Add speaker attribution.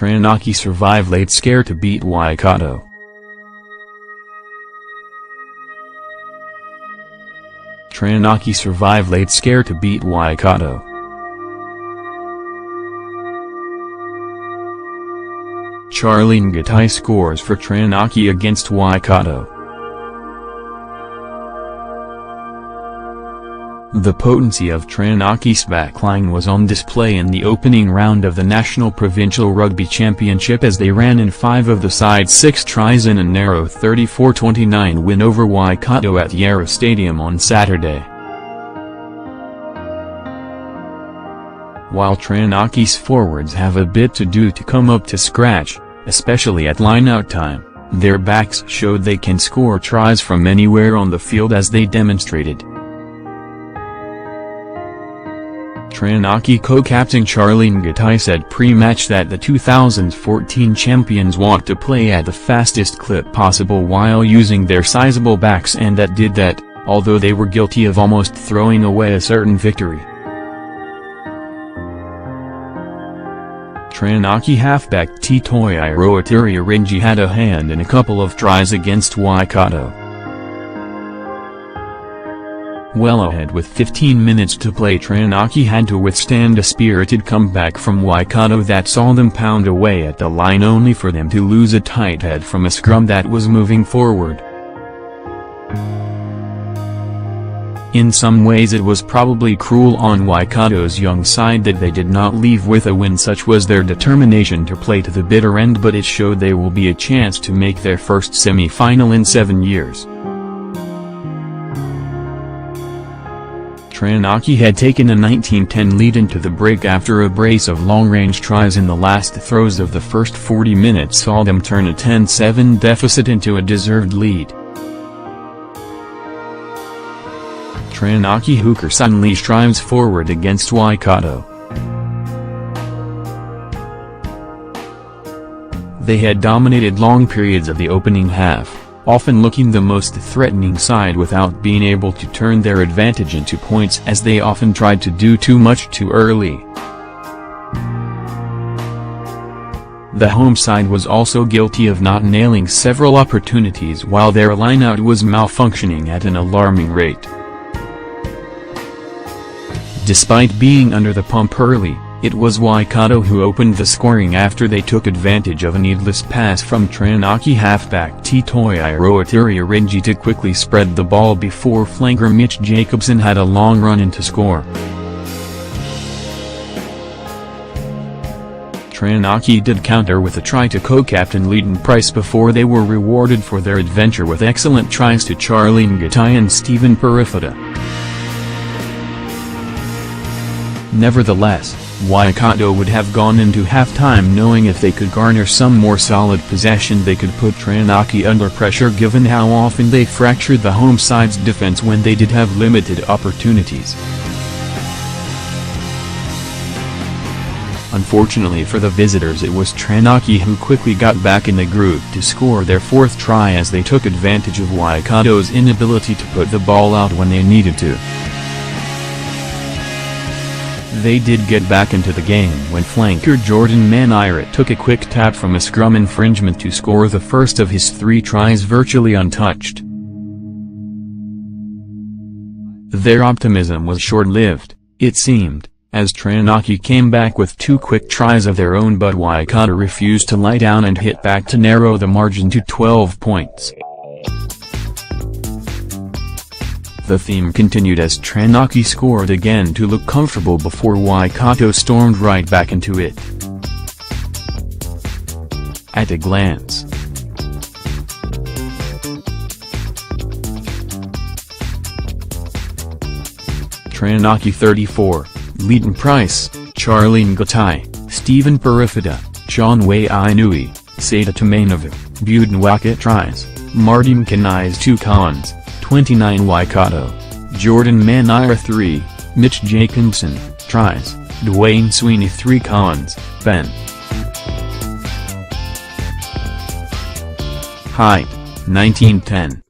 Speaker 1: Taranaki survive late scare to beat Waikato. Taranaki survive late scare to beat Waikato. Charlie Ngatai scores for Taranaki against Waikato. The potency of Taranaki's backline was on display in the opening round of the National Provincial Rugby Championship as they ran in 5 of the side's 6 tries in a narrow 34-29 win over Waikato at Yarrow Stadium on Saturday. While Taranaki's forwards have a bit to do to come up to scratch, especially at lineout time, their backs showed they can score tries from anywhere on the field as they demonstrated. Taranaki co-captain Charlie Ngatai said pre-match that the 2014 champions want to play at the fastest clip possible while using their sizable backs, and that did that, although they were guilty of almost throwing away a certain victory. Taranaki halfback Te Toiroa Tahuriorangi had a hand in a couple of tries against Waikato. Well ahead with 15 minutes to play, Taranaki had to withstand a spirited comeback from Waikato that saw them pound away at the line only for them to lose a tight head from a scrum that was moving forward. In some ways it was probably cruel on Waikato's young side that they did not leave with a win. Such was their determination to play to the bitter end, but it showed there will be a chance to make their first semi-final in 7 years. Taranaki had taken a 19-10 lead into the break after a brace of long-range tries in the last throws of the first 40 minutes saw them turn a 10-7 deficit into a deserved lead. Taranaki hooker suddenly strives forward against Waikato. They had dominated long periods of the opening half, often looking the most threatening side without being able to turn their advantage into points, as they often tried to do too much too early. The home side was also guilty of not nailing several opportunities while their lineout was malfunctioning at an alarming rate. Despite being under the pump early, it was Waikato who opened the scoring after they took advantage of a needless pass from Taranaki halfback Te Toiroa Tahuriorangi to quickly spread the ball before flanker Mitch Jacobson had a long run in to score. Taranaki did counter with a try to co-captain Leighton Price before they were rewarded for their adventure with excellent tries to Charlie Ngatai and Stephen Perifida. Nevertheless, Waikato would have gone into halftime knowing if they could garner some more solid possession they could put Taranaki under pressure, given how often they fractured the home side's defense when they did have limited opportunities. Unfortunately for the visitors, it was Taranaki who quickly got back in the groove to score their 4th try as they took advantage of Waikato's inability to put the ball out when they needed to. They did get back into the game when flanker Jordan Manira took a quick tap from a scrum infringement to score the first of his 3 tries virtually untouched. Their optimism was short-lived, it seemed, as Taranaki came back with 2 quick tries of their own, but Waikato refused to lie down and hit back to narrow the margin to 12 points. The theme continued as Taranaki scored again to look comfortable before Waikato stormed right back into it. At a glance, Taranaki 34, Leighton Price, Charlie Ngatai, Stephen Perifida, Sean Wainui, Seda Tumainova, Buden Wakat tries, Marty Mkanai's 2 cons, 29 Waikato, Jordan Manira 3, Mitch Jacobson, tries, Dwayne Sweeney 3 cons, Ben. Height, 1910.